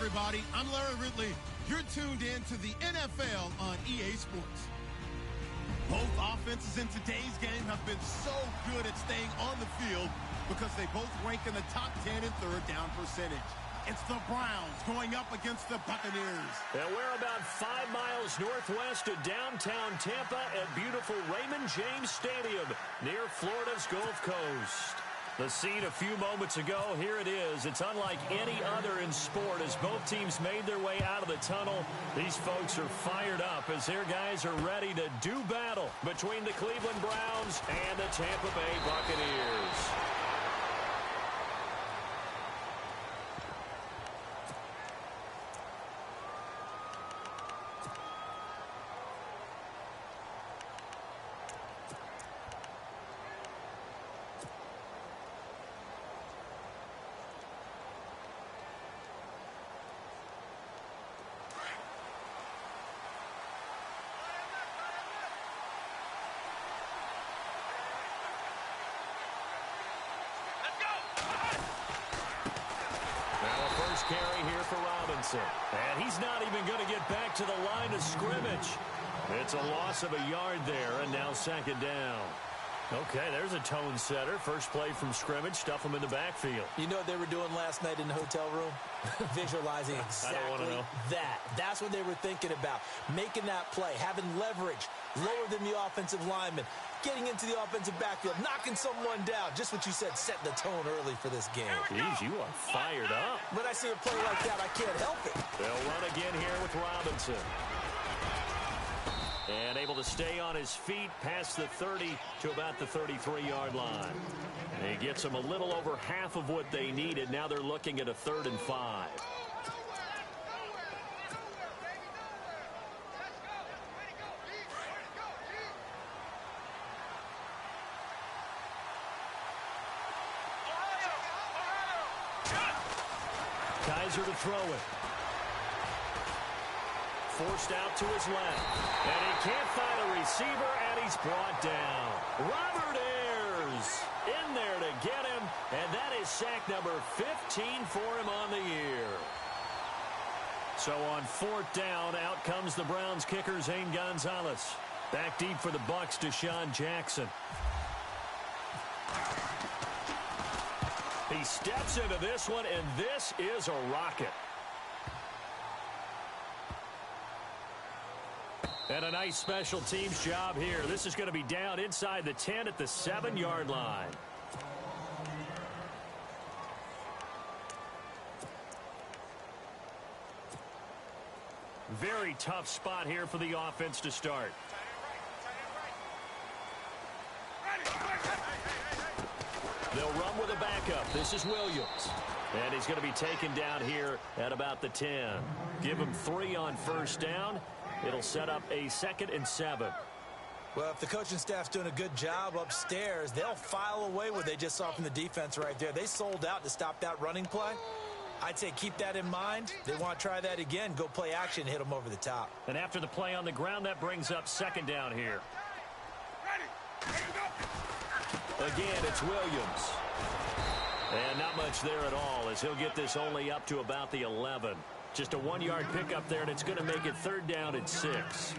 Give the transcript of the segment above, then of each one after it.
everybody. I'm Larry Ridley. You're tuned in to the NFL on EA Sports. Both offenses in today's game have been so good at staying on the field because they both rank in the top 10 in third down percentage. It's the Browns going up against the Buccaneers. And we're about 5 miles northwest of downtown Tampa at beautiful Raymond James Stadium near Florida's Gulf Coast. The scene a few moments ago, here it is. It's unlike any other in sport as both teams made their way out of the tunnel. These folks are fired up as their guys are ready to do battle between the Cleveland Browns and the Tampa Bay Buccaneers. Carry here for Robinson. And he's not even going to get back to the line of scrimmage. It's a loss of a yard there, and now second down. Okay, there's a tone setter. First play from scrimmage, stuff them in the backfield. You know what they were doing last night in the hotel room? Visualizing exactly that. That's what they were thinking about. Making that play, having leverage, lower than the offensive lineman, getting into the offensive backfield, knocking someone down. Just what you said, set the tone early for this game. Jeez, you are fired up. When I see a play like that, I can't help it. They'll run again here with Robinson. And able to stay on his feet past the 30 to about the 33-yard line. And he gets them a little over half of what they needed. Now they're looking at a 3rd and 5. Kaiser to throw it. Forced out to his left. And he can't find a receiver, and he's brought down. Robert Ayers in there to get him, and that is sack number 15 for him on the year. So on 4th down, out comes the Browns kicker, Zane Gonzalez. Back deep for the Bucs, Deshaun Jackson. He steps into this one, and this is a rocket. And a nice special teams job here. This is going to be down inside the 10 at the 7-yard line. Very tough spot here for the offense to start. They'll run with a backup. This is Williams. And he's going to be taken down here at about the 10. Give him 3 on 1st down. It'll set up a 2nd and 7. Well, if the coaching staff's doing a good job upstairs, they'll file away what they just saw from the defense right there. They sold out to stop that running play. I'd say keep that in mind. They want to try that again. Go play action, hit them over the top. And after the play on the ground, that brings up 2nd down here. Again, it's Williams. And not much there at all as he'll get this only up to about the 11. Just a 1-yard pickup there, and it's going to make it 3rd down and 6.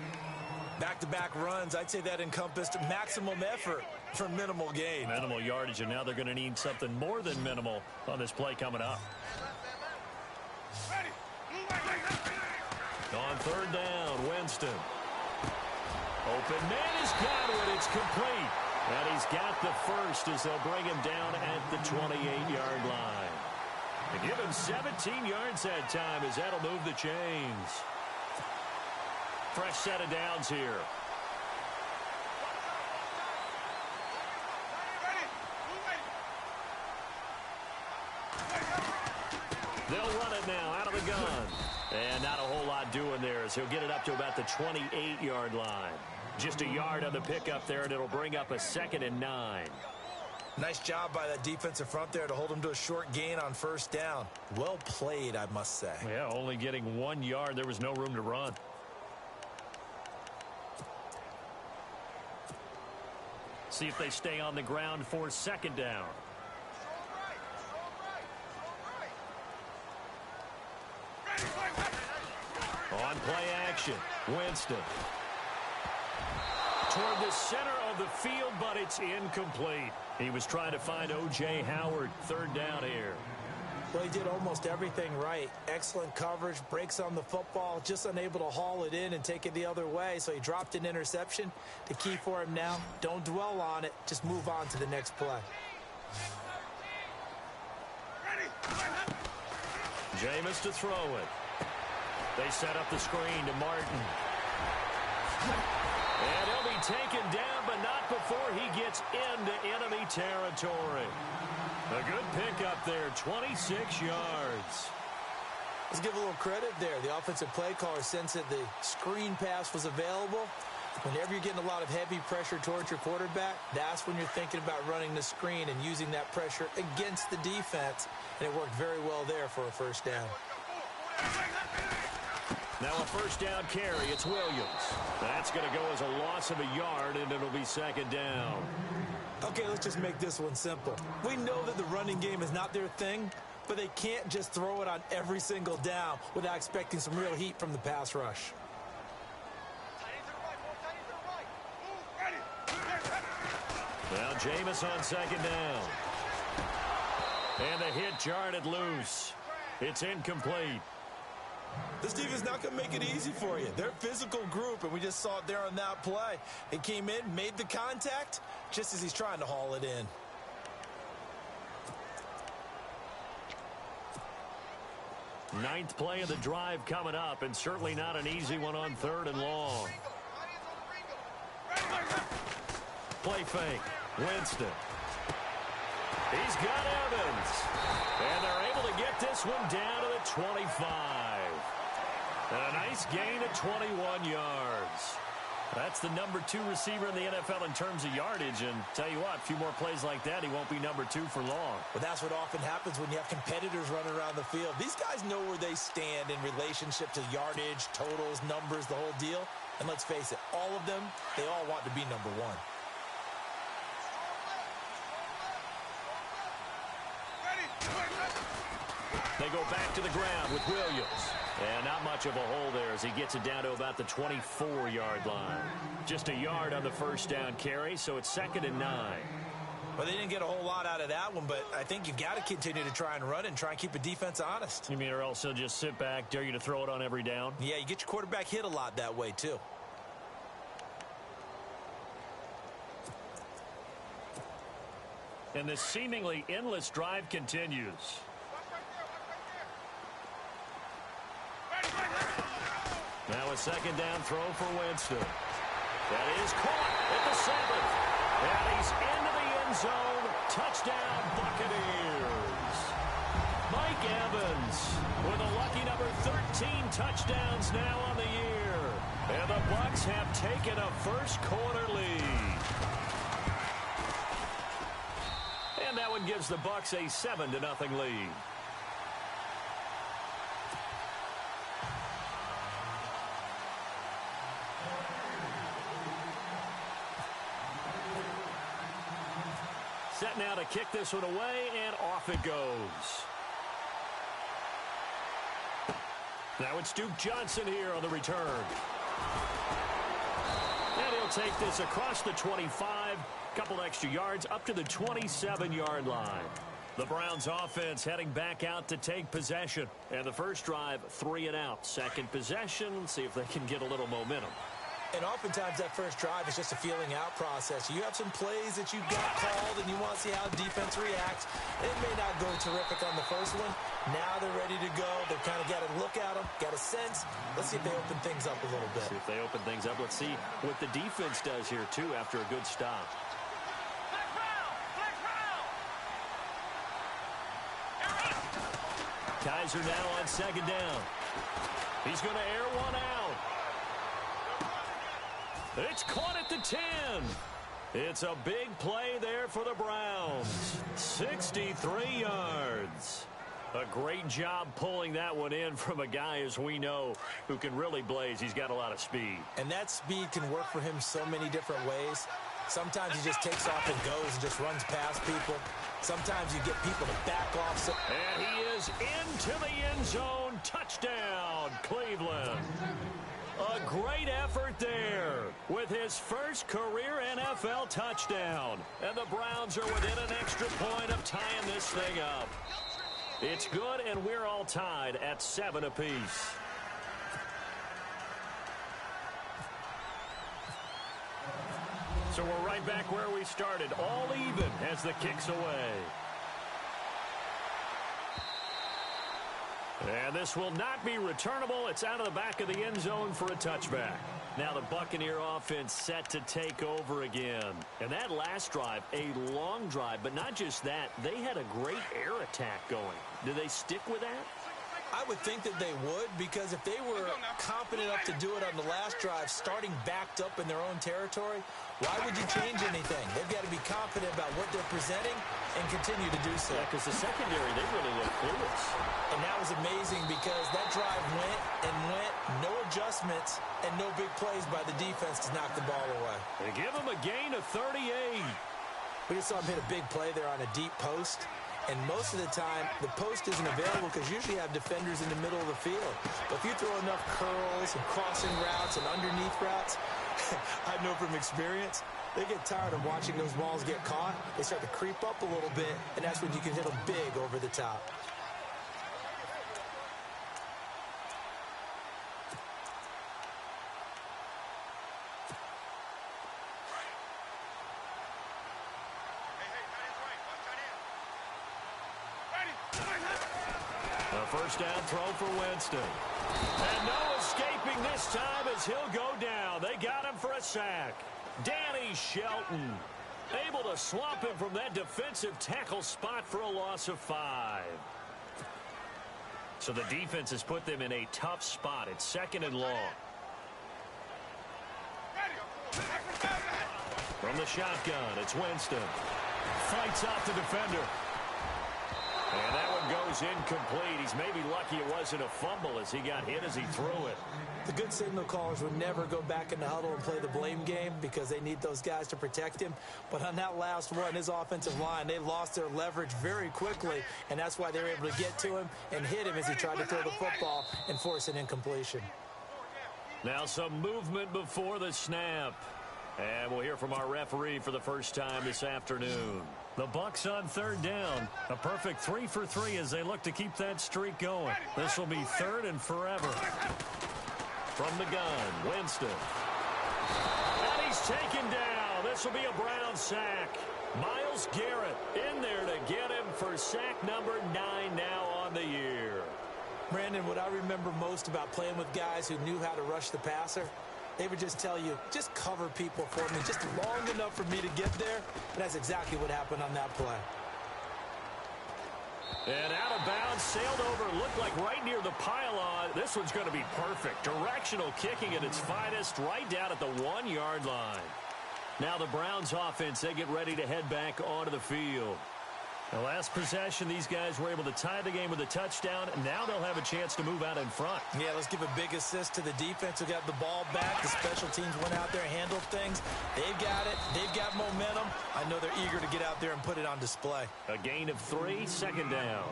Back-to-back runs, I'd say that encompassed maximum effort for minimal gain. Minimal yardage, and now they're going to need something more than minimal on this play coming up. On 3rd down, Winston. Open man has got it. It's complete. And he's got the first as they'll bring him down at the 28-yard line. And give him 17 yards that time as that'll move the chains. Fresh set of downs here. They'll run it now out of the gun. And not a whole lot doing there as he'll get it up to about the 28-yard line. Just a yard on the pickup there, and it'll bring up a 2nd and 9. Nice job by that defensive front there to hold him to a short gain on 1st down. Well played, I must say. Yeah, only getting 1 yard. There was no room to run. See if they stay on the ground for 2nd down. On play action, Winston. Toward the center of the field, but it's incomplete. He was trying to find O.J. Howard. Third down here. Well, he did almost everything right. Excellent coverage, breaks on the football, just unable to haul it in and take it the other way. So he dropped an interception. The key for him now, don't dwell on it. Just move on to the next play. Jameis to throw it. They set up the screen to Martin. And he'll be taken down, but not before he gets into enemy territory. A good pickup there, 26 yards. Let's give a little credit there. The offensive play caller sensed that the screen pass was available. Whenever you're getting a lot of heavy pressure towards your quarterback, that's when you're thinking about running the screen and using that pressure against the defense. And it worked very well there for a first down. Now a first down carry. It's Williams. That's going to go as a loss of a yard, and it'll be second down. Okay, let's just make this one simple. We know that the running game is not their thing, but they can't just throw it on every single down without expecting some real heat from the pass rush. Now Jameis on second down. And the hit jarred loose. It's incomplete. This defense is not going to make it easy for you. They're a physical group, and we just saw it there on that play. It came in, made the contact, just as he's trying to haul it in. Ninth play of the drive coming up, and certainly not an easy one on third and long. Play fake. Winston. He's got Evans. And they're able to get this one down to the 25. And a nice gain of 21 yards. That's the number 2 receiver in the NFL in terms of yardage. And tell you what, a few more plays like that, he won't be number 2 for long. Well, that's what often happens when you have competitors running around the field. These guys know where they stand in relationship to yardage, totals, numbers, the whole deal. And let's face it, all of them, they all want to be number 1. They go back to the ground with Williams. And not much of a hole there as he gets it down to about the 24-yard line. Just a yard on the first down carry, so it's 2nd and 9. Well, they didn't get a whole lot out of that one, but I think you've got to continue to try and run and try and keep a defense honest. You mean or else he'll just sit back, dare you to throw it on every down? Yeah, you get your quarterback hit a lot that way, too. And this seemingly endless drive continues. Now a second down throw for Winston. That is caught at the 7th. And he's into the end zone. Touchdown, Buccaneers. Mike Evans with a lucky number 13 touchdowns now on the year. And the Bucs have taken a first quarter lead. And that one gives the Bucs a 7-0 lead. Set now to kick this one away, and off it goes. Now it's Duke Johnson here on the return. And he'll take this across the 25, couple extra yards up to the 27-yard line. The Browns offense heading back out to take possession. And the first drive, 3 and out. Second possession, see if they can get a little momentum. And oftentimes that first drive is just a feeling out process. You have some plays that you got called and you want to see how defense reacts. It may not go terrific on the first one. Now they're ready to go. They've kind of got a look at them, got a sense. Let's see if they open things up a little bit. See if they open things up. Let's see what the defense does here, too, after a good stop. Kaiser now on second down. He's going to air one out. It's caught at the 10. It's a big play there for the Browns. 63 yards. A great job pulling that one in from a guy, as we know, who can really blaze. He's got a lot of speed. And that speed can work for him so many different ways. Sometimes he just takes off and goes and just runs past people. Sometimes you get people to back off. And he is into the end zone. Touchdown, Cleveland. A great effort there with his first career NFL touchdown. And the Browns are within an extra point of tying this thing up. It's good, and we're all tied at 7 apiece. So we're right back where we started, all even as the kick's away. And this will not be returnable. It's out of the back of the end zone for a touchback. Now the Buccaneer offense set to take over again. And that last drive, a long drive, but not just that. They had a great air attack going. Do they stick with that? I would think that they would, because if they were confident enough to do it on the last drive, starting backed up in their own territory, why would you change anything? They've got to be confident about what they're presenting and continue to do so. Yeah, because the secondary, they really look clueless. And that was amazing because that drive went and went, no adjustments, and no big plays by the defense to knock the ball away. They give them a gain of 38. We just saw him hit a big play there on a deep post. And most of the time, the post isn't available because you usually have defenders in the middle of the field. But if you throw enough curls and crossing routes and underneath routes, I know from experience, they get tired of watching those balls get caught. They start to creep up a little bit, and that's when you can hit them big over the top. A first down throw for Winston. And no escaping this time as he'll go down. They got him for a sack. Danny Shelton able to swamp him from that defensive tackle spot for a loss of 5. So the defense has put them in a tough spot. It's 2nd and long. From the shotgun, it's Winston. Fights off the defender. And that one goes incomplete. He's maybe lucky it wasn't a fumble as he got hit as he threw it. The good signal callers would never go back in the huddle and play the blame game because they need those guys to protect him. But on that last one, his offensive line, they lost their leverage very quickly, and that's why they were able to get to him and hit him as he tried to throw the football and force an incompletion. Now some movement before the snap. And we'll hear from our referee for the first time this afternoon. The Bucs on 3rd down. A perfect 3 for 3 as they look to keep that streak going. This will be 3rd and forever. From the gun, Winston. And he's taken down. This will be a Brown sack. Myles Garrett in there to get him for sack number 9 now on the year. Brandon, what I remember most about playing with guys who knew how to rush the passer, they would just tell you, just cover people for me, just long enough for me to get there. And that's exactly what happened on that play. And out of bounds, sailed over, looked like right near the pylon. This one's going to be perfect. Directional kicking at its finest, right down at the 1-yard line. Now the Browns offense, they get ready to head back onto the field. The last possession, these guys were able to tie the game with a touchdown. Now they'll have a chance to move out in front. Yeah, let's give a big assist to the defense who got the ball back. The special teams went out there, handled things. They've got it. They've got momentum. I know they're eager to get out there and put it on display. A gain of 3, 2nd down.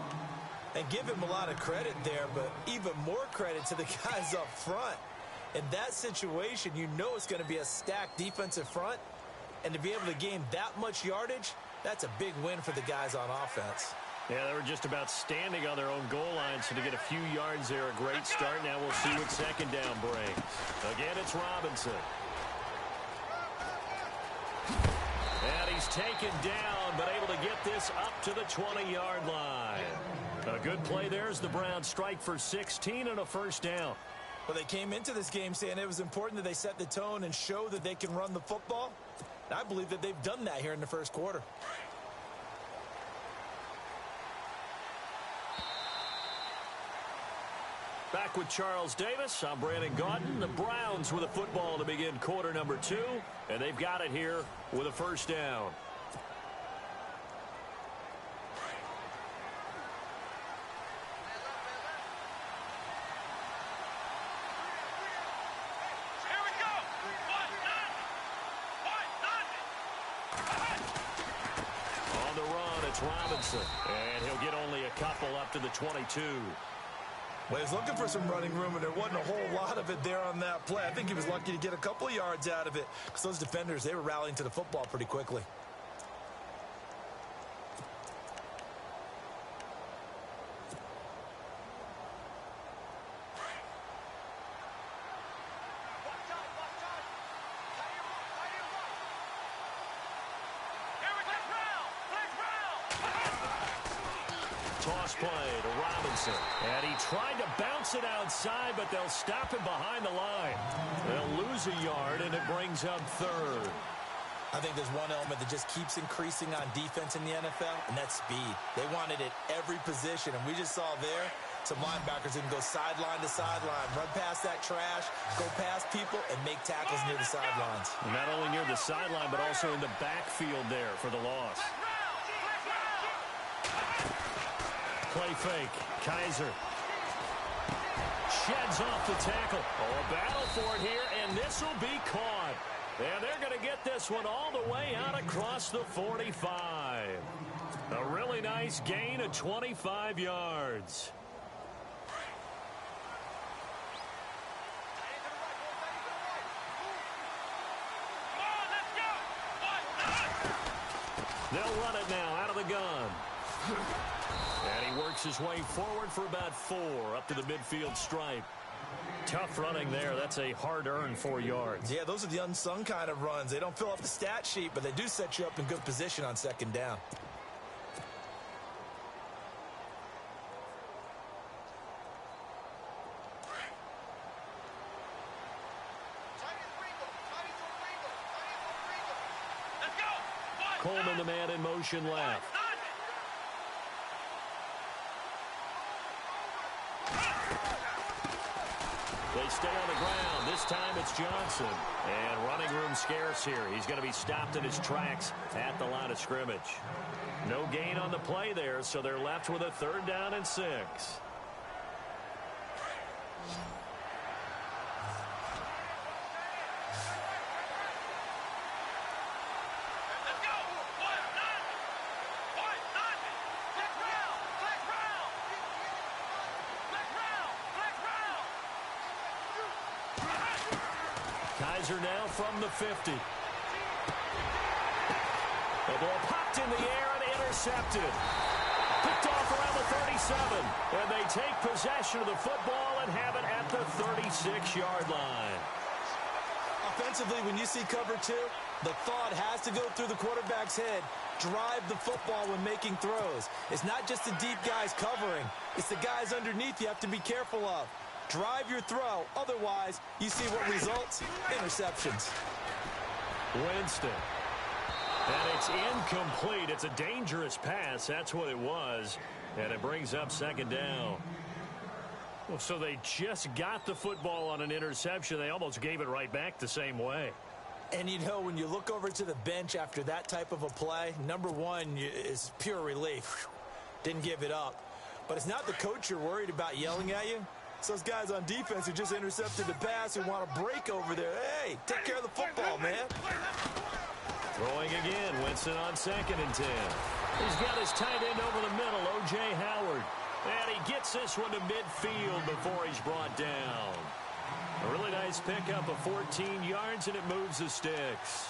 And give him a lot of credit there, but even more credit to the guys up front. In that situation, you know it's going to be a stacked defensive front. And to be able to gain that much yardage, that's a big win for the guys on offense. Yeah, they were just about standing on their own goal line, so to get a few yards there, a great start. Now we'll see what 2nd down brings. Again, it's Robinson. And he's taken down, but able to get this up to the 20-yard line. A good play there as the Browns strike for 16 and a first down. Well, they came into this game saying it was important that they set the tone and show that they can run the football. And I believe that they've done that here in the first quarter. Back with Charles Davis, I'm Brandon Gaudin. The Browns with a football to begin quarter number 2, and they've got it here with a first down. It's Robinson, and he'll get only a couple up to the 22. Well, he was looking for some running room, and there wasn't a whole lot of it there on that play. I think he was lucky to get a couple of yards out of it because those defenders, they were rallying to the football pretty quickly. Toss play to Robinson. And he tried to bounce it outside, but they'll stop him behind the line. They'll lose a yard, and it brings up third. I think there's one element that just keeps increasing on defense in the NFL, and that's speed. They want it at every position, and we just saw there some linebackers who can go sideline to sideline, run past that trash, go past people, and make tackles near the sidelines. Not only near the sideline, but also in the backfield there for the loss. Play fake. Kaiser sheds off the tackle. Oh, a battle for it here, and this will be caught. And they're going to get this one all the way out across the 45. A really nice gain of 25 yards. They'll run it now out of the gun. And he works his way forward for about 4 up to the midfield stripe. Tough running there. That's a hard-earned 4 yards. Yeah, those are the unsung kind of runs. They don't fill up the stat sheet, but they do set you up in good position on second down. Coleman, the man in motion left. They stay on the ground. This time it's Johnson. And running room scarce here. He's going to be stopped in his tracks at the line of scrimmage. No gain on the play there, so they're left with a 3rd down and 6. Kaiser now from the 50. The ball popped in the air and intercepted. Picked off around the 37. And they take possession of the football and have it at the 36-yard line. Offensively, when you see cover 2, the thought has to go through the quarterback's head. Drive the football when making throws. It's not just the deep guys covering. It's the guys underneath you have to be careful of. Drive your throw. Otherwise, you see what results? Interceptions. Winston. And it's incomplete. It's a dangerous pass. That's what it was. And it brings up 2nd down. Well, so they just got the football on an interception. They almost gave it right back the same way. And you know, when you look over to the bench after that type of a play, number one is pure relief. Didn't give it up. But it's not the coach you're worried about yelling at you. It's those guys on defense who just intercepted the pass who want to break over there. Hey, take care of the football, man. Throwing again. Winston on 2nd and 10. He's got his tight end over the middle, O.J. Howard. And he gets this one to midfield before he's brought down. A really nice pickup of 14 yards, and it moves the sticks.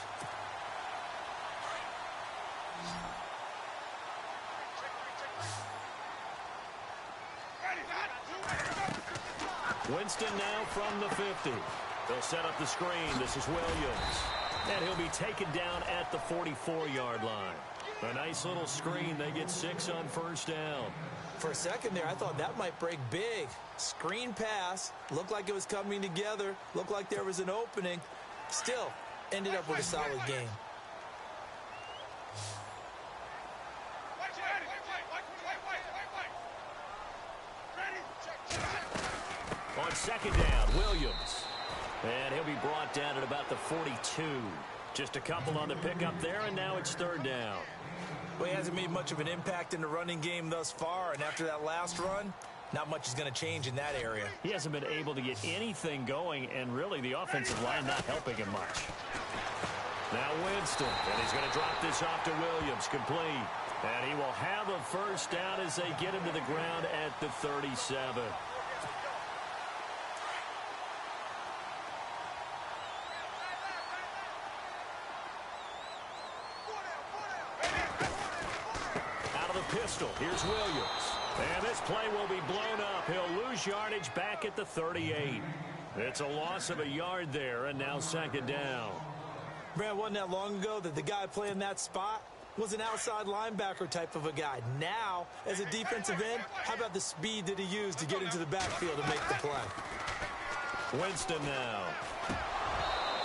Winston now from the 50. They'll set up the screen. This is Williams. And he'll be taken down at the 44-yard line. A nice little screen. They get 6 on 1st down. For a second there, I thought that might break big. Screen pass. Looked like it was coming together. Looked like there was an opening. Still, ended up with a solid game. On 2nd down, Williams. And he'll be brought down at about the 42. Just a couple on the pickup there, and now it's 3rd down. Well, he hasn't made much of an impact in the running game thus far, and after that last run, not much is going to change in that area. He hasn't been able to get anything going, and really the offensive line not helping him much. Now Winston, and he's going to drop this off to Williams, complete. And he will have a first down as they get him to the ground at the 37. Out of the pistol, here's Williams. And this play will be blown up. He'll lose yardage back at the 38. It's a loss of a yard there, and now second down. Brad, wasn't that long ago that the guy playing that spot was an outside linebacker type of a guy. Now, as a defensive end, how about the speed that he used to get into the backfield and make the play? Winston now.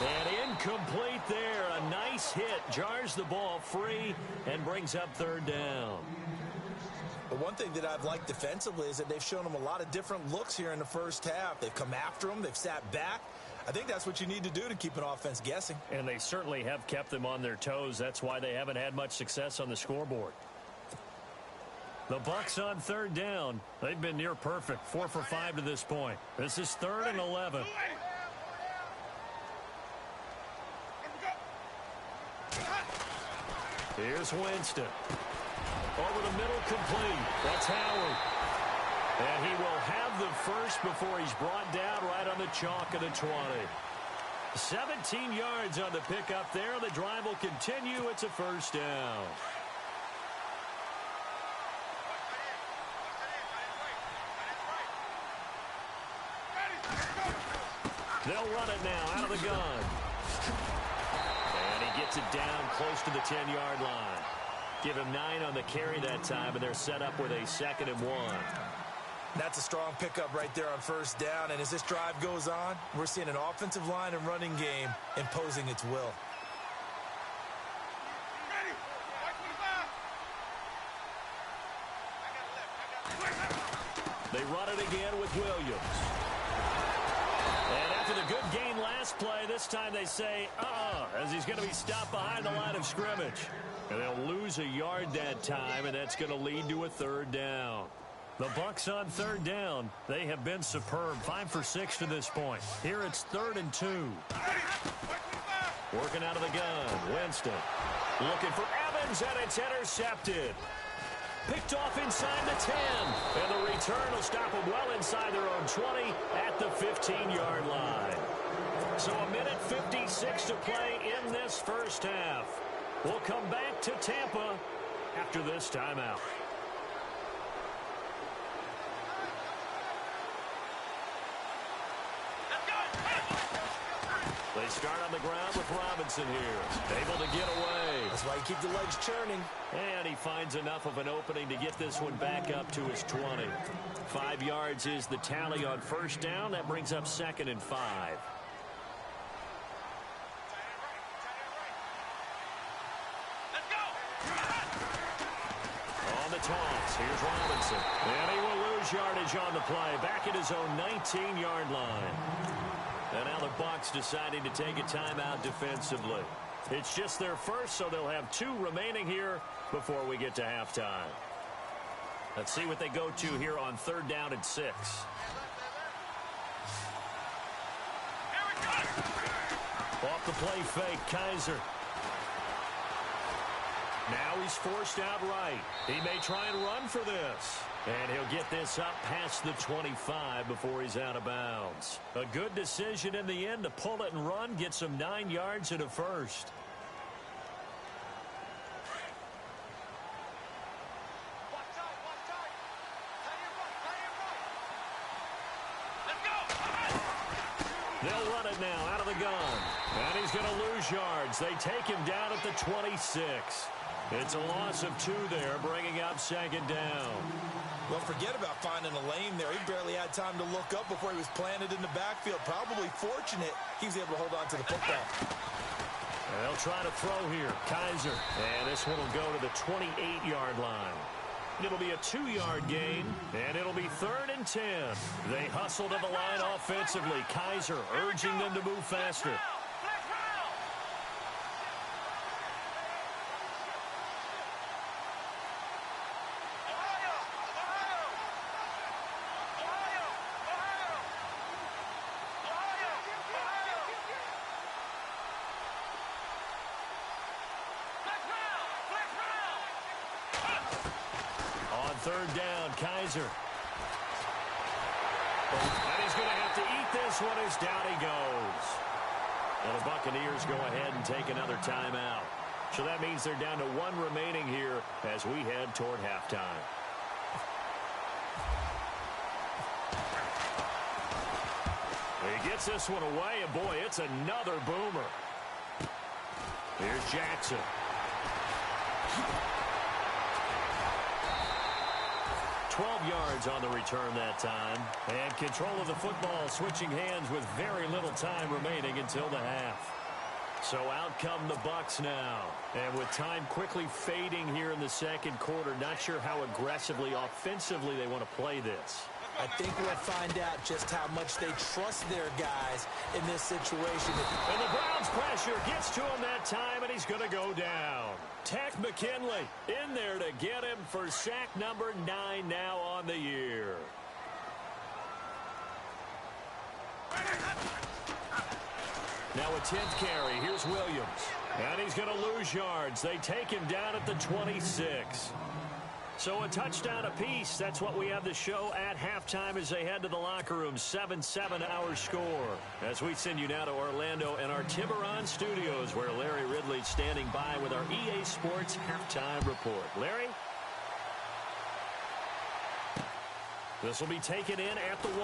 And incomplete there. A nice hit. Jars the ball free and brings up third down. But one thing that I've liked defensively is that they've shown him a lot of different looks here in the first half. They've come after him. They've sat back. I think that's what you need to do to keep an offense guessing. And they certainly have kept them on their toes. That's why they haven't had much success on the scoreboard. The Bucs on third down. They've been near perfect. 4 for 5 to this point. This is 3rd and 11. Here's Winston. Over the middle, complete. That's Howard. And he will have the first before he's brought down right on the chalk of the 20. 17 yards on the pickup there. The drive will continue. It's a first down. They'll run it now out of the gun. And he gets it down close to the 10-yard line. Give him 9 on the carry that time, and they're set up with a 2nd and 1. That's a strong pickup right there on first down. And as this drive goes on, we're seeing an offensive line and running game imposing its will. They run it again with Williams. And after the good gain last play, this time they say, as he's going to be stopped behind the line of scrimmage. And they'll lose a yard that time, and that's going to lead to a third down. The Bucs on third down. They have been superb. 5 for 6 to this point. Here it's 3rd and 2. Working out of the gun. Winston looking for Evans, and it's intercepted. Picked off inside the 10. And the return will stop them well inside their own 20 at the 15-yard line. So a minute 56 to play in this first half. We'll come back to Tampa after this timeout. They start on the ground with Robinson here. Able to get away. That's why you keep the legs churning. And he finds enough of an opening to get this one back up to his 20. 5 yards is the tally on first down. That brings up 2nd and 5. On the toss, here's Robinson. And he will lose yardage on the play. Back at his own 19-yard line. And now the Bucs deciding to take a timeout defensively. It's just their first, so they'll have 2 remaining here before we get to halftime. Let's see what they go to here on 3rd down and 6. Off the play fake, Kaiser. Now he's forced out right. He may try and run for this. And he'll get this up past the 25 before he's out of bounds. A good decision in the end to pull it and run, gets him 9 yards and a first. They'll run it now out of the gun. And he's going to lose yards. They take him down at the 26. It's a loss of 2 there, bringing up 2nd down. Well, forget about finding a lane there. He barely had time to look up before he was planted in the backfield. Probably fortunate he was able to hold on to the football. And they'll try to throw here. Kaiser. And this one will go to the 28-yard line. It'll be a 2-yard gain, and it'll be 3rd and 10. They hustle to the line offensively. Kaiser urging them to move faster. third down. Kaiser. And he's going to have to eat this one as down he goes. And the Buccaneers go ahead and take another timeout. So that means they're down to one remaining here as we head toward halftime. He gets this one away, and boy, it's another boomer. Here's Jackson. 12 yards on the return that time. And control of the football switching hands with very little time remaining until the half. So out come the Bucs now. And with time quickly fading here in the second quarter, not sure how aggressively, offensively they want to play this. I think we'll find out just how much they trust their guys in this situation. And the Browns pressure gets to him that time, and he's going to go down. Takk McKinley in there to get him for sack number 9 now on the year. Now a 10th carry. Here's Williams. And he's going to lose yards. They take him down at the 26. So a touchdown apiece. That's what we have to show at halftime as they head to the locker room. 7-7 our score. As we send you now to Orlando and our Tiburon studios, where Larry Ridley's standing by with our EA Sports halftime report. Larry? This will be taken in at the 1.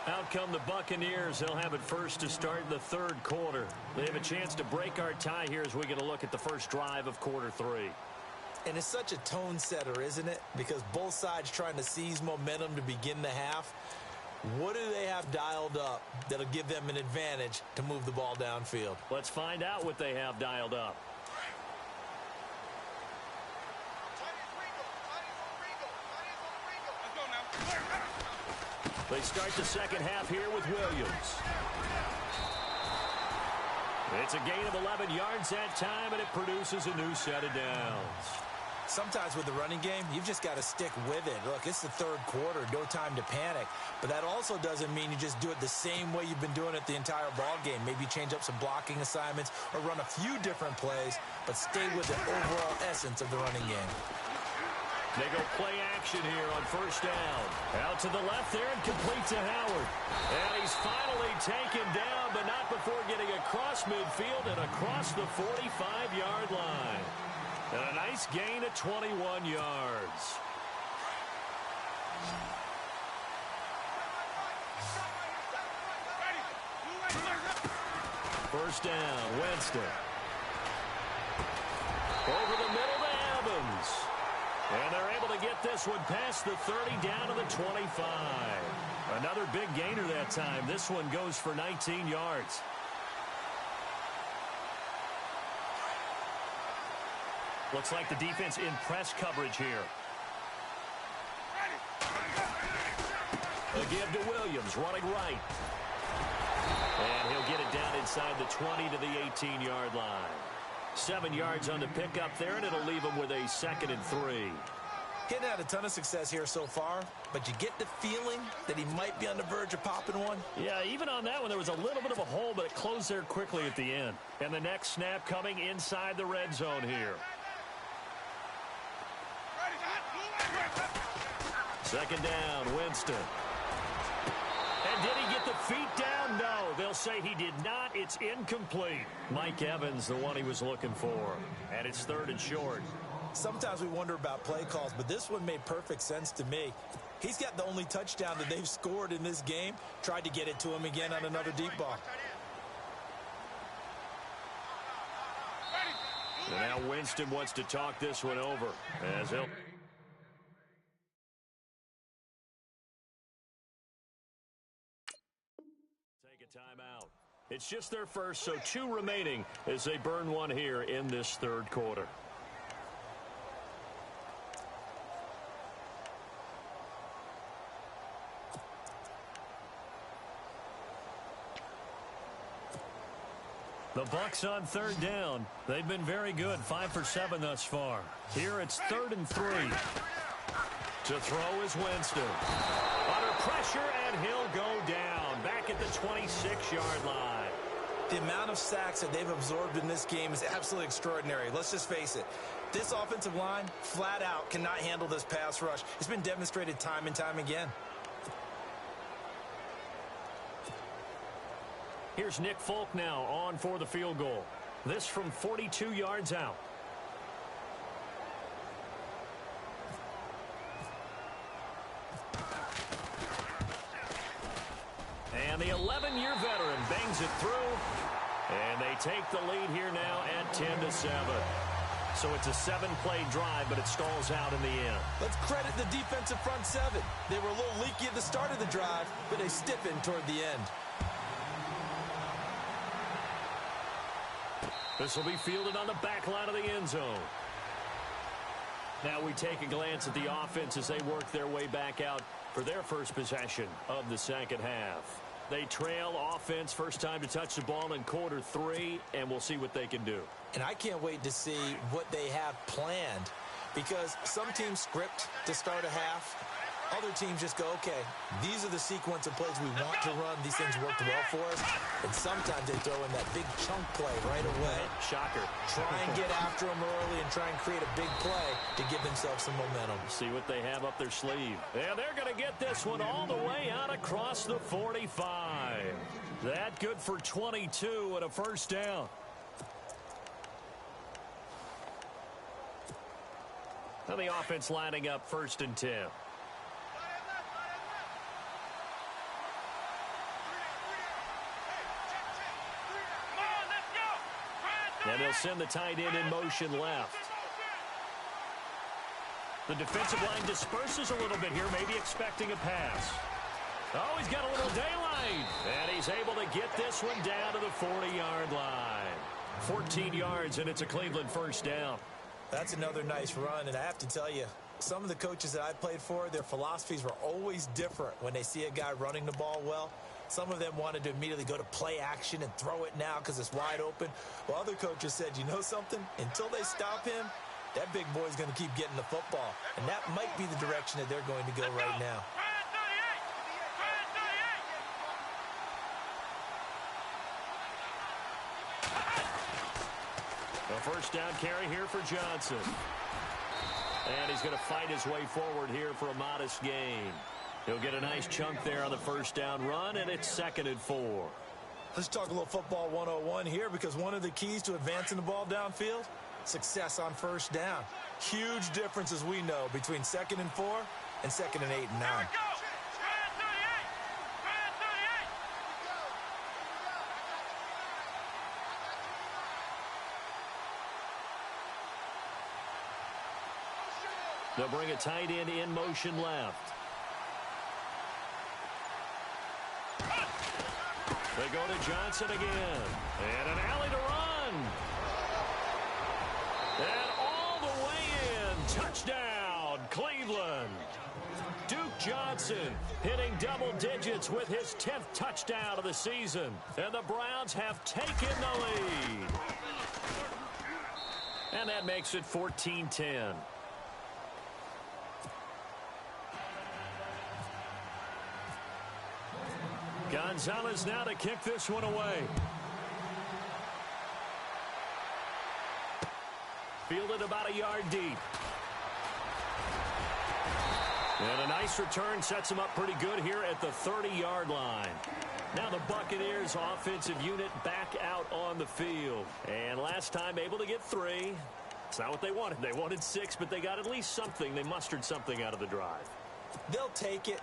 Out come the Buccaneers. They'll have it first to start the third quarter. They have a chance to break our tie here as we get a look at the first drive of quarter 3. And it's such a tone setter, isn't it? Because both sides trying to seize momentum to begin the half. What do they have dialed up that'll give them an advantage to move the ball downfield? Let's find out what they have dialed up. They start the second half here with Williams. It's a gain of 11 yards that time, and it produces a new set of downs. Sometimes with the running game, you've just got to stick with it. Look, it's the third quarter, no time to panic. But that also doesn't mean you just do it the same way you've been doing it the entire ball game. Maybe change up some blocking assignments or run a few different plays, but stay with the overall essence of the running game. They go play action here on first down. Out to the left there and complete to Howard. And he's finally taken down, but not before getting across midfield and across the 45-yard line. And a nice gain of 21 yards. First down, Winston. Over the middle to Evans. And they're able to get this one past the 30 down to the 25. Another big gainer that time. This one goes for 19 yards. Looks like the defense in press coverage here. A give to Williams, running right. And he'll get it down inside the 20 to the 18-yard line. 7 yards on the pickup there, and it'll leave him with a 2nd and 3. He hadn't had a ton of success here so far, but you get the feeling that he might be on the verge of popping one. Yeah, even on that one, there was a little bit of a hole, but it closed there quickly at the end. And the next snap coming inside the red zone here. Second down, Winston. And did he get the feet down? No, they'll say he did not. It's incomplete. Mike Evans, the one he was looking for. And it's 3rd and short. Sometimes we wonder about play calls, but this one made perfect sense to me. He's got the only touchdown that they've scored in this game. Tried to get it to him again on another deep ball. And now Winston wants to talk this one over as he'll... timeout. It's just their first, so 2 remaining as they burn one here in this third quarter. The Bucs on 3rd down. They've been very good, 5 for 7 thus far. Here it's 3rd and 3. To throw is Winston. Under pressure, and he'll go down. Back at the 26-yard line. The amount of sacks that they've absorbed in this game is absolutely extraordinary. Let's just face it. This offensive line, flat out, cannot handle this pass rush. It's been demonstrated time and time again. Here's Nick Folk now on for the field goal. This from 42 yards out. And the 11-year veteran bangs it through. And they take the lead here now at 10-7. So it's a 7-play drive, but it stalls out in the end. Let's credit the defensive front seven. They were a little leaky at the start of the drive, but they stiffened toward the end. This will be fielded on the back line of the end zone. Now we take a glance at the offense as they work their way back out for their first possession of the second half. They trail offense, first time to touch the ball in quarter 3, and we'll see what they can do. And I can't wait to see what they have planned, because some teams script to start a half. Other teams just go, okay, these are the sequence of plays we want to run. These things worked well for us. And sometimes they throw in that big chunk play right away. Shocker. Try and get after them early and try and create a big play to give themselves some momentum. See what they have up their sleeve. Yeah, they're going to get this one all the way out across the 45. That good for 22 and a first down. Now the offense lining up 1st and 10. And they'll send the tight end in motion left. The defensive line disperses a little bit here, maybe expecting a pass. Oh, he's got a little daylight. And he's able to get this one down to the 40-yard line. 14 yards, and it's a Cleveland first down. That's another nice run, and I have to tell you, some of the coaches that I played for, their philosophies were always different when they see a guy running the ball well. Some of them wanted to immediately go to play action and throw it now because it's wide open. While other coaches said, you know something? Until they stop him, that big boy's going to keep getting the football. And that might be the direction that they're going to go right now. A first down carry here for Johnson. And he's going to fight his way forward here for a modest gain. He'll get a nice chunk there on the first down run, and it's 2nd and 4. Let's talk a little football 101 here, because one of the keys to advancing the ball downfield, success on first down. Huge difference, as we know, between 2nd and 4 and 2nd and 8 and 9. They'll bring a tight end in motion left. They go to Johnson again. And an alley to run. And all the way in. Touchdown, Cleveland. Duke Johnson hitting double digits with his 10th touchdown of the season. And the Browns have taken the lead. And that makes it 14-10. Gonzalez now to kick this one away. Fielded about a yard deep. And a nice return sets him up pretty good here at the 30-yard line. Now the Buccaneers offensive unit back out on the field. And last time able to get 3. It's not what they wanted. They wanted 6, but they got at least something. They mustered something out of the drive. They'll take it.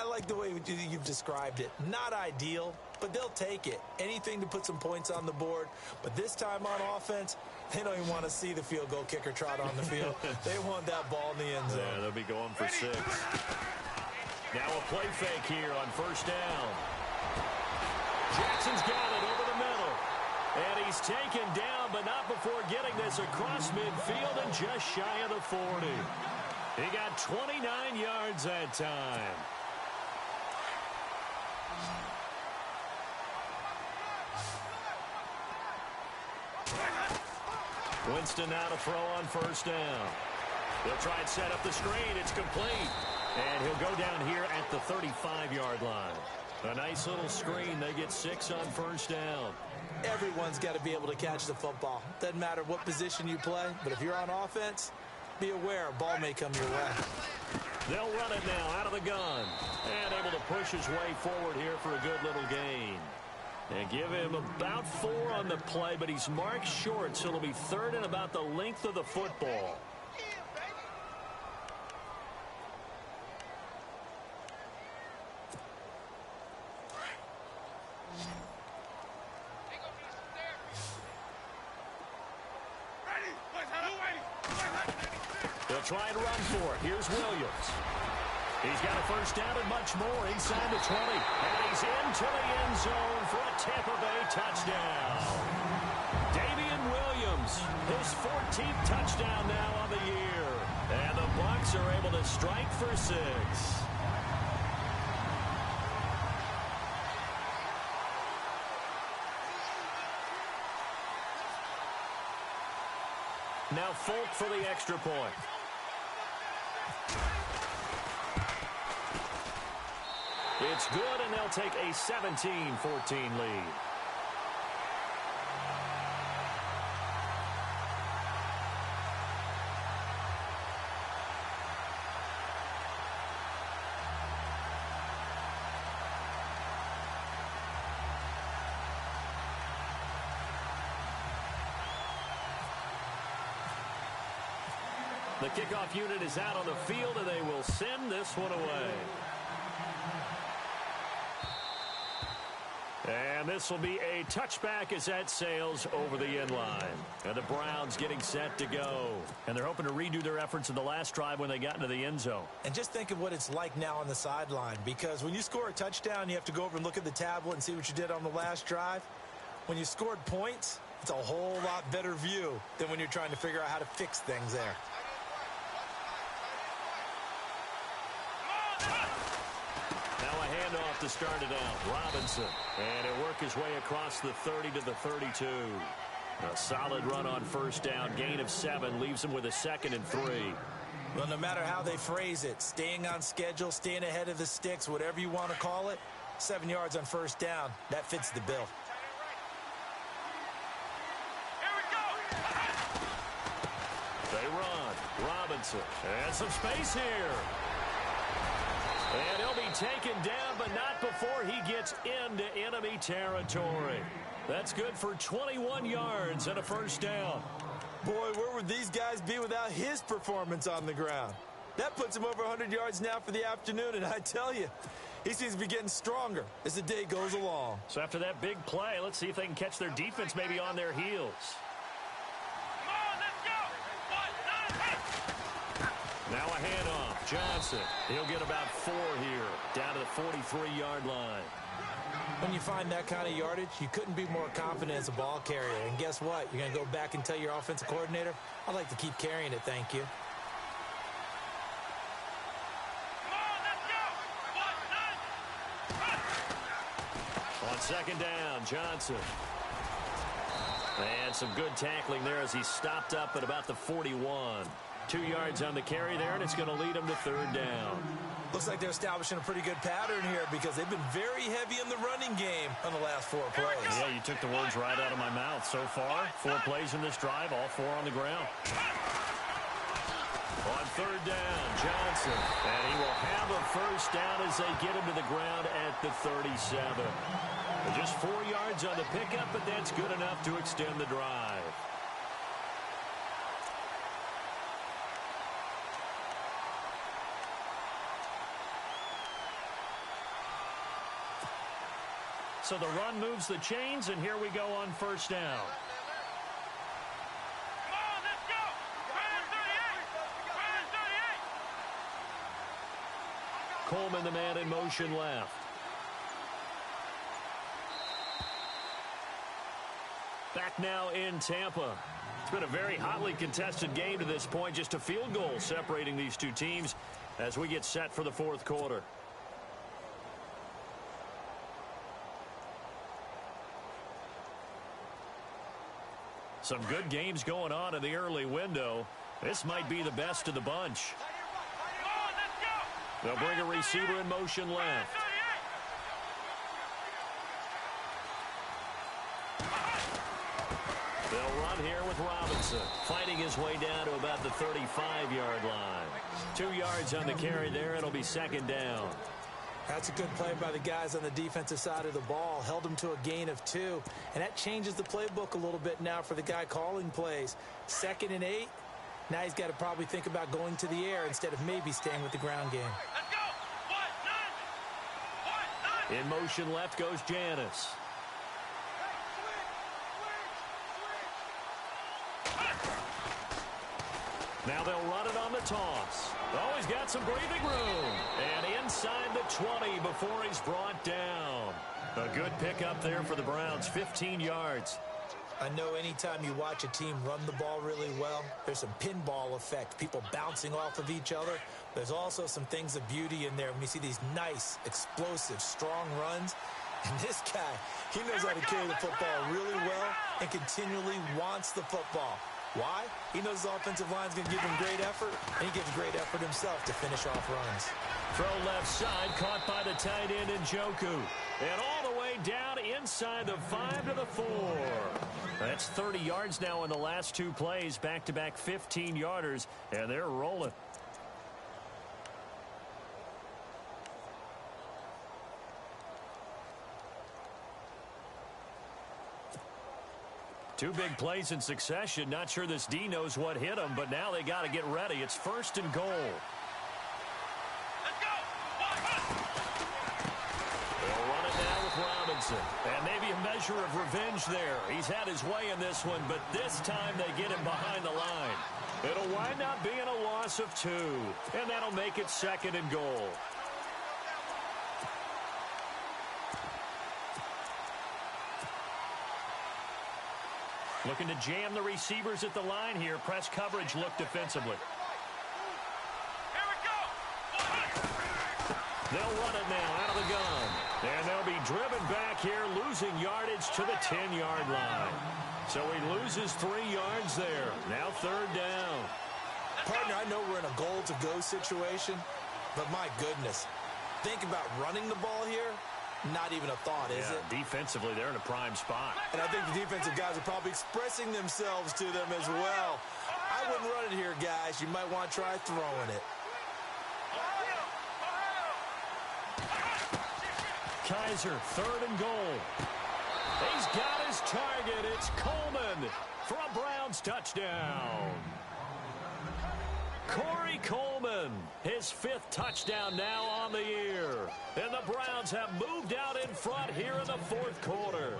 I like the way you've described it. Not ideal, but they'll take it. Anything to put some points on the board. But this time on offense, they don't even want to see the field goal kicker trot on the field. They want that ball in the end zone. Yeah, they'll be going for 6. Now a play fake here on first down. Jackson's got it over the middle. And he's taken down, but not before getting this across midfield and just shy of the 40. He got 29 yards that time. Winston now to throw on first down. They'll try and set up the screen. It's complete. And he'll go down here at the 35-yard line. A nice little screen. They get 6 on first down. Everyone's got to be able to catch the football. Doesn't matter what position you play, but if you're on offense, be aware a ball may come your way. They'll run it now out of the gun. And able to push his way forward here for a good little gain. And give him about 4 on the play, but he's marked short, so it'll be 3rd and about the length of the football. They'll try and run for it. Here's Williams. He's got a first down and much more inside the 20. And he's into the end zone for a Tampa Bay touchdown. Damian Williams, his 14th touchdown now on the year. And the Bucs are able to strike for 6. Now Folk for the extra point. It's good, and they'll take a 17-14 lead. The kickoff unit is out on the field, and they will send this one away. And this will be a touchback as that sails over the end line. And the Browns getting set to go. And they're hoping to redo their efforts in the last drive when they got into the end zone. And just think of what it's like now on the sideline, because when you score a touchdown, you have to go over and look at the tablet and see what you did on the last drive. When you scored points, it's a whole lot better view than when you're trying to figure out how to fix things there. To start it out, Robinson, and he'll work his way across the 30 to the 32. A solid run on first down, gain of 7, leaves him with a 2nd and 3. Well, no matter how they phrase it, staying on schedule, staying ahead of the sticks, whatever you want to call it, 7 yards on first down, that fits the bill. They run, Robinson, and some space here. And he'll be taken down, but not before he gets into enemy territory. That's good for 21 yards and a first down. Boy, where would these guys be without his performance on the ground? That puts him over 100 yards now for the afternoon, and I tell you, he seems to be getting stronger as the day goes along. So after that big play, let's see if they can catch their defense maybe on their heels. Now a handoff. Johnson. He'll get about 4 here. Down to the 43-yard line. When you find that kind of yardage, you couldn't be more confident as a ball carrier. And guess what? You're going to go back and tell your offensive coordinator, I'd like to keep carrying it, thank you. On second down, Johnson. And some good tackling there as he stopped up at about the 41. 2 yards on the carry there, and it's going to lead him to third down. Looks like they're establishing a pretty good pattern here because they've been very heavy in the running game on the last 4 plays. Yeah, you took the words right out of my mouth. So far, 4 plays in this drive, all 4 on the ground. On third down, Johnson. And he will have a first down as they get him to the ground at the 37. Just 4 yards on the pickup, but that's good enough to extend the drive. So the run moves the chains, and here we go on first down. Come on, let's go! Brand 38! Brand 38! Coleman, the man in motion left. Back now in Tampa. It's been a very hotly contested game to this point. Just a field goal separating these two teams as we get set for the fourth quarter. Some good games going on in the early window. This might be the best of the bunch. They'll bring a receiver in motion left. They'll run here with Robinson, fighting his way down to about the 35-yard line. 2 yards on the carry there. It'll be second down. That's a good play by the guys on the defensive side of the ball. Held them to a gain of 2. And that changes the playbook a little bit now for the guy calling plays. 2nd and 8. Now he's got to probably think about going to the air instead of maybe staying with the ground game. Let's go. In motion left goes Janis. Now they'll run it on the toss. Oh, he's got some breathing room. And inside the 20 before he's brought down. A good pickup there for the Browns, 15 yards. I know anytime you watch a team run the ball really well, there's some pinball effect, people bouncing off of each other. There's also some things of beauty in there when you see these nice, explosive, strong runs. And this guy, he knows how to carry the football really well and continually wants the football. Why? He knows the offensive line's going to give him great effort, and he gives great effort himself to finish off runs. Throw left side, caught by the tight end Njoku. And all the way down inside the 5 to the 4. That's 30 yards now in the last 2 plays, back-to-back 15-yarders, and they're rolling. Two big plays in succession. Not sure this D knows what hit him, but now they got to get ready. It's 1st and goal. Let's go. They'll run it now with Robinson. And maybe a measure of revenge there. He's had his way in this one, but this time they get him behind the line. It'll wind up being a loss of 2, and that'll make it 2nd and goal. Looking to jam the receivers at the line here. Press coverage look defensively. Here we go. They'll run it now out of the gun. And they'll be driven back here, losing yardage to the 10-yard line. So he loses 3 yards there. Now 3rd down. Partner, I know we're in a goal-to-go situation, but my goodness, think about running the ball here. Not even a thought, is it? Defensively, they're in a prime spot. And I think the defensive guys are probably expressing themselves to them as well. I wouldn't run it here, guys. You might want to try throwing it. Kaiser, 3rd and goal. He's got his target. It's Coleman for a Browns touchdown. Corey Coleman, his 5th touchdown now on the year. And the Browns have moved out in front here in the 4th quarter.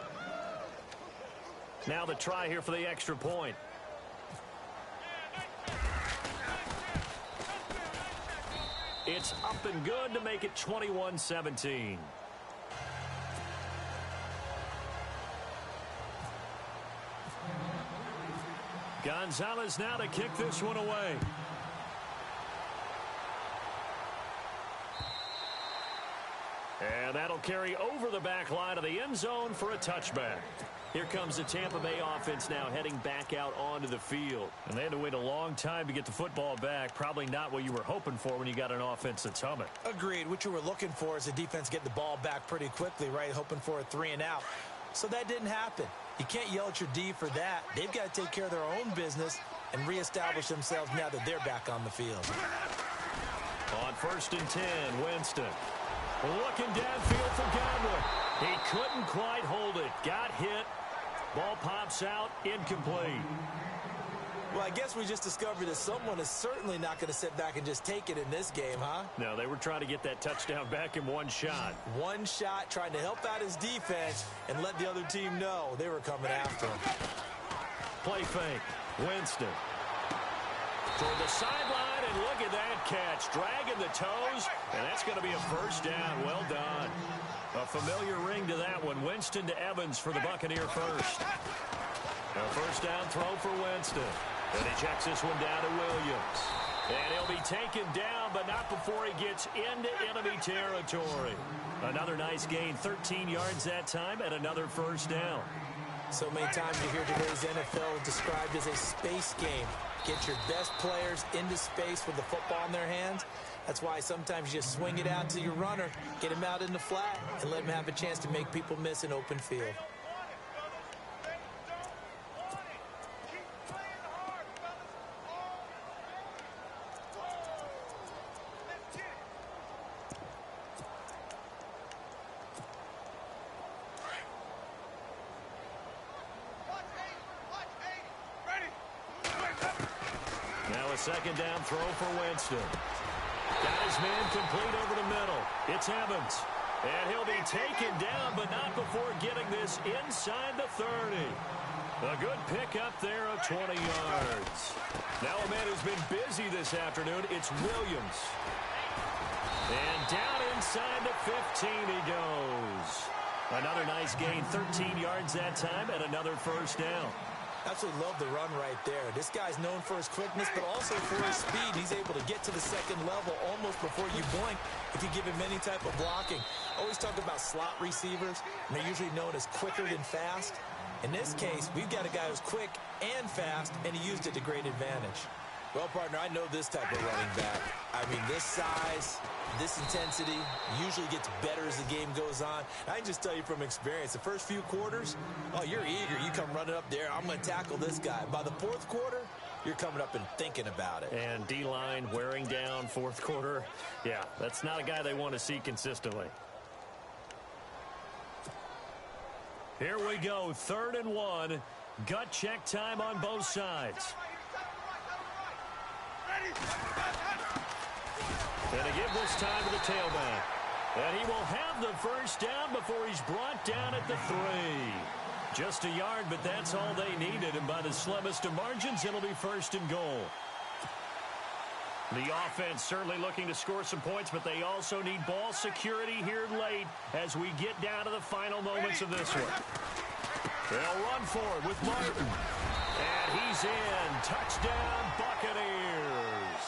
Now the try here for the extra point. It's up and good to make it 21-17. Gonzalez now to kick this one away. And that'll carry over the back line of the end zone for a touchback. Here comes the Tampa Bay offense now heading back out onto the field. And they had to wait a long time to get the football back. Probably not what you were hoping for when you got an offense that's humming. Agreed. What you were looking for is the defense getting the ball back pretty quickly, right? Hoping for a 3 and out. So that didn't happen. You can't yell at your D for that. They've got to take care of their own business and reestablish themselves now that they're back on the field. On 1st and 10, Winston. Looking downfield for Godwin. He couldn't quite hold it. Got hit. Ball pops out. Incomplete. Well, I guess we just discovered that someone is certainly not going to sit back and just take it in this game, huh? No, they were trying to get that touchdown back in one shot. One shot, trying to help out his defense and let the other team know they were coming after him. Play fake. Winston. Toward the sideline, and look at that catch. Dragging the toes, and that's going to be a 1st down. Well done. A familiar ring to that one. Winston to Evans for the Buccaneer first. A 1st down throw for Winston. And he checks this one down to Williams. And he'll be taken down, but not before he gets into enemy territory. Another nice gain, 13 yards that time, and another 1st down. So many times you hear today's NFL described as a space game. Get your best players into space with the football in their hands. That's why sometimes you just swing it out to your runner, get him out in the flat, and let him have a chance to make people miss an open field. Now a second down throw for Winston. Got his man complete over the middle. It's Evans. And he'll be taken down, but not before getting this inside the 30. A good pickup there of 20 yards. Now a man who's been busy this afternoon, it's Williams. And down inside the 15 he goes. Another nice gain, 13 yards that time, and another first down. Absolutely love the run right there. This guy's known for his quickness, but also for his speed. He's able to get to the second level almost before you blink if you give him any type of blocking. Always talk about slot receivers, and they're usually known as quicker than fast. In this case, we've got a guy who's quick and fast, and he used it to great advantage. Well, partner, I know this type of running back. I mean, this size, this intensity usually gets better as the game goes on. I can just tell you from experience, the first few quarters, oh, you're eager. You come running up there, I'm going to tackle this guy. By the fourth quarter, you're coming up and thinking about it. And D-line wearing down fourth quarter. Yeah, that's not a guy they want to see consistently. Here we go, 3rd and 1. Gut check time on both sides. And to give this time to the tailback. And he will have the first down before he's brought down at the 3. Just a yard, but that's all they needed. And by the slimmest of margins, it'll be 1st and goal. The offense certainly looking to score some points, but they also need ball security here late as we get down to the final moments of this one. They'll run for it with Martin. And he's in. Touchdown, Buccaneers.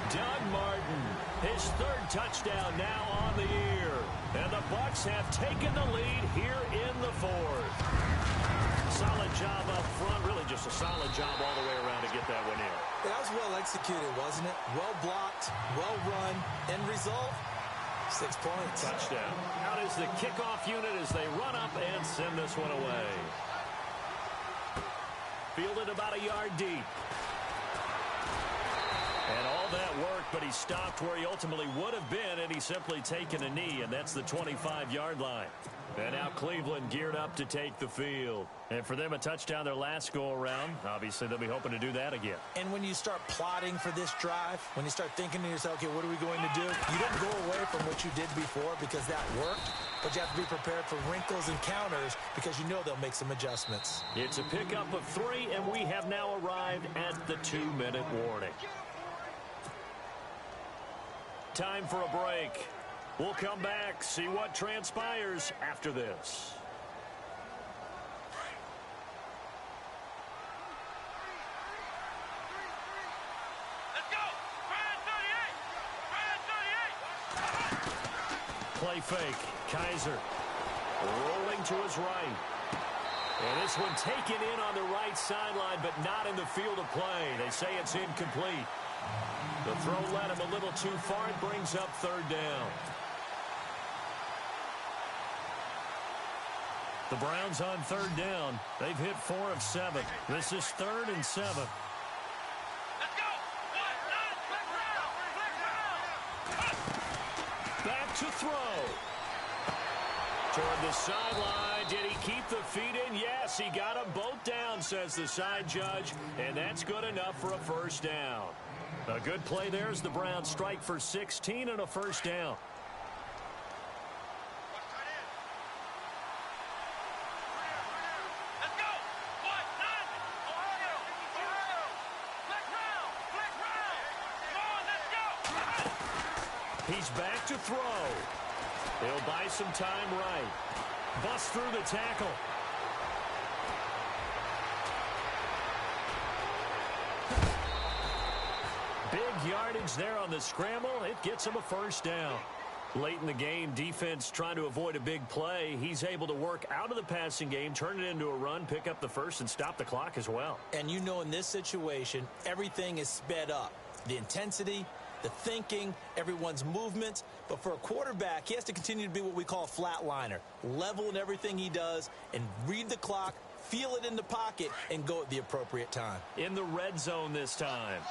Doug Martin, his 3rd touchdown now on the year. And the Bucs have taken the lead here in the 4th. Solid job up front, really just a solid job all the way around to get that one in. That was well executed, wasn't it? Well blocked, well run. End result, 6 points. Touchdown. Out is the kickoff unit as they run up and send this one away. Fielded about a yard deep. And all that work, but he stopped where he ultimately would have been, and he's simply taken a knee, and that's the 25-yard line. And now Cleveland geared up to take the field. And for them, a touchdown their last go-around. Obviously, they'll be hoping to do that again. And when you start plotting for this drive, when you start thinking to yourself, okay, what are we going to do? You don't go away from what you did before because that worked, but you have to be prepared for wrinkles and counters because you know they'll make some adjustments. It's a pickup of 3, and we have now arrived at the 2-minute warning. Time for a break. We'll come back, see what transpires after this. Let's go! Brand 38! Play fake. Kaiser rolling to his right. And this one taken in on the right sideline, but not in the field of play. They say it's incomplete. The throw led him a little too far. It brings up 3rd down. The Browns on 3rd down. They've hit 4 of 7. This is 3rd and 7. Let's go! Back to throw. Toward the sideline. Did he keep the feet in? Yes, he got them both down, says the side judge. And that's good enough for a first down. A good play there as the Browns strike for 16 and a first down. Let's go! He's back to throw. He'll buy some time right. Bust through the tackle. Big yardage there on the scramble. It gets him a first down. Late in the game, defense trying to avoid a big play. He's able to work out of the passing game, turn it into a run, pick up the first, and stop the clock as well. And you know in this situation, everything is sped up. The intensity, the thinking, everyone's movements. But for a quarterback, he has to continue to be what we call a flatliner. Level in everything he does and read the clock, feel it in the pocket, and go at the appropriate time. In the red zone this time.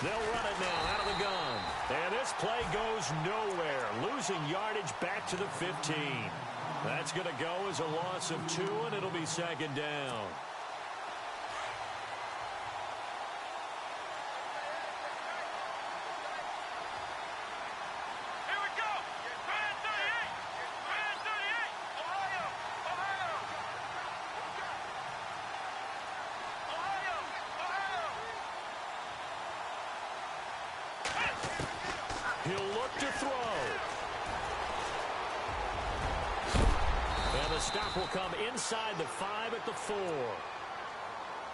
They'll run it now out of the gun. And this play goes nowhere. Losing yardage back to the 15. That's going to go as a loss of 2, and it'll be second down. Here we go. Brand 38. Brand 38. Ohio. Ohio. Ohio. Ohio. He'll look to throw. And the stop will come inside the 5 at the 4.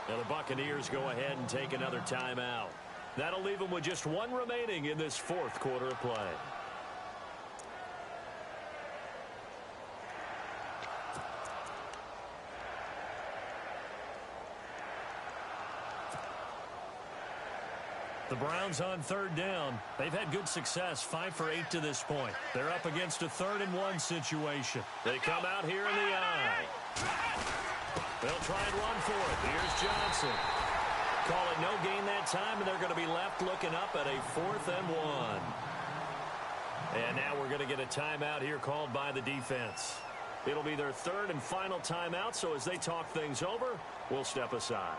Now the Buccaneers go ahead and take another timeout. That'll leave them with just 1 remaining in this 4th quarter of play. The Browns on 3rd down. They've had good success, 5 for 8 to this point. They're up against a 3rd and 1 situation. They come out here in the eye. They'll try and run for it. Here's Johnson. Call it no gain that time, and they're going to be left looking up at a 4th and 1. And now we're going to get a timeout here called by the defense. It'll be their 3rd and final timeout, so as they talk things over, we'll step aside.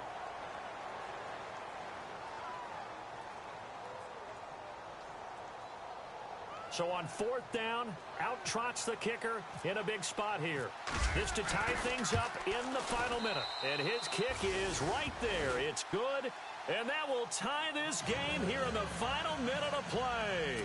So on 4th down, out trots the kicker in a big spot here. This to tie things up in the final minute. And his kick is right there. It's good. And that will tie this game here in the final minute of play.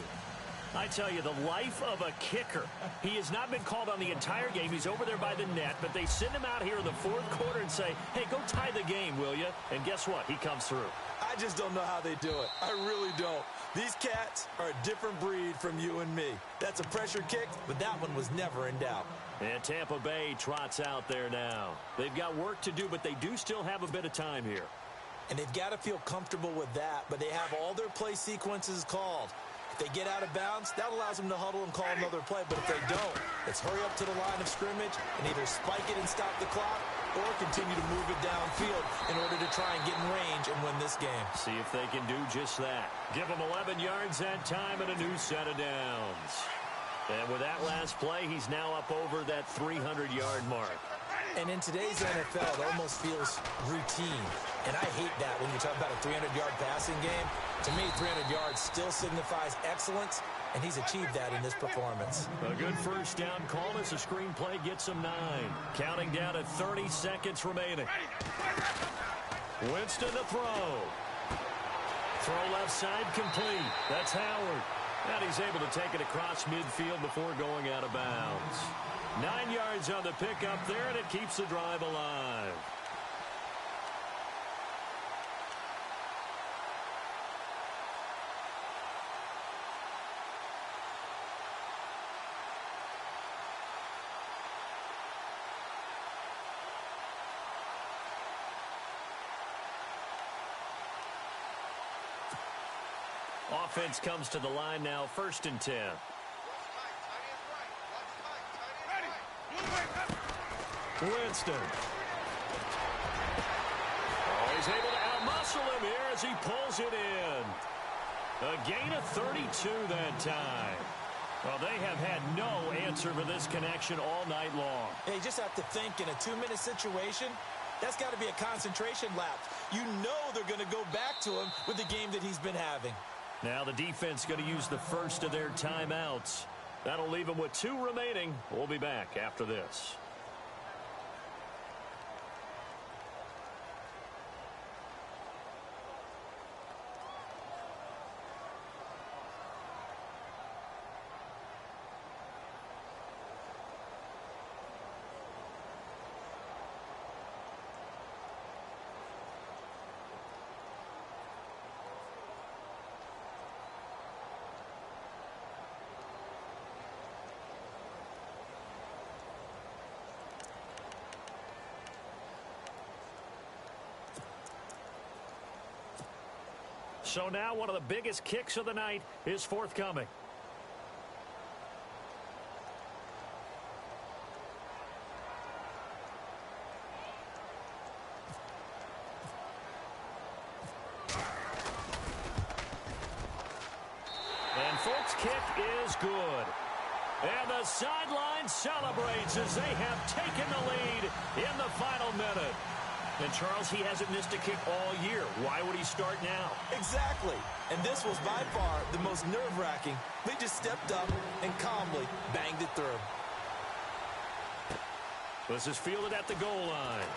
I tell you, the life of a kicker. He has not been called on the entire game. He's over there by the net. But they send him out here in the 4th quarter and say, hey, go tie the game, will you? And guess what? He comes through. I just don't know how they do it. I really don't. These cats are a different breed from you and me. That's a pressure kick, but that one was never in doubt. And Tampa Bay trots out there now. They've got work to do, but they do still have a bit of time here. And they've got to feel comfortable with that, but they have all their play sequences called. If they get out of bounds, that allows them to huddle and call another play. But if they don't, it's hurry up to the line of scrimmage and either spike it and stop the clock or continue to move it downfield in order to try and get in range and win this game. See if they can do just that. Give them 11 yards that time and a new set of downs. And with that last play, he's now up over that 300-yard mark. And in today's NFL, it almost feels routine. And I hate that when you talk about a 300-yard passing game. To me, 300 yards still signifies excellence, and he's achieved that in this performance. A good first down call as the screenplay gets him 9. Counting down to 30 seconds remaining. Winston to throw. Throw left side complete. That's Howard. And he's able to take it across midfield before going out of bounds. 9 yards on the pickup there, and it keeps the drive alive. Offense comes to the line now, 1st and 10. Winston. Oh, he's able to outmuscle him here as he pulls it in. A gain of 32 that time. Well, they have had no answer for this connection all night long. Yeah, you just have to think in a 2-minute situation, that's got to be a concentration lapse. You know they're going to go back to him with the game that he's been having. Now the defense going to use the first of their timeouts. That'll leave them with 2 remaining. We'll be back after this. So now one of the biggest kicks of the night is forthcoming. And folks, kick is good. And the sideline celebrates as they have taken the lead in the final minute. And, Charles, he hasn't missed a kick all year. Why would he start now? Exactly. And this was by far the most nerve-wracking. They just stepped up and calmly banged it through. This is fielded at the goal line.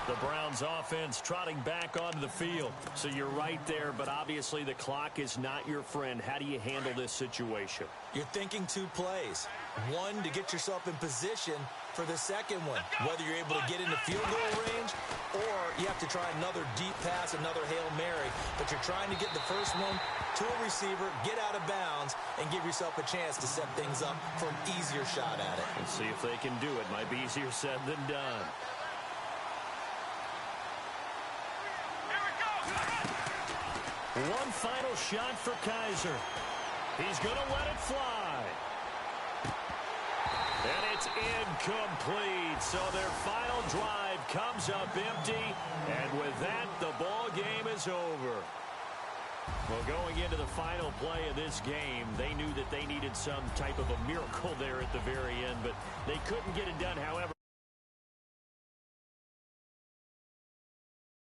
The Browns offense trotting back onto the field. So you're right there, but obviously the clock is not your friend. How do you handle this situation? You're thinking 2 plays. One, to get yourself in position for the second one, whether you're able to get into field goal range or you have to try another deep pass, another Hail Mary. But you're trying to get the first one to a receiver, get out of bounds, and give yourself a chance to set things up for an easier shot at it. Let's see if they can do it. Might be easier said than done. One final shot for Kaiser. He's going to let it fly. And it's incomplete. So their final drive comes up empty. And with that, the ball game is over. Well, going into the final play of this game, they knew that they needed some type of a miracle there at the very end, but they couldn't get it done. However,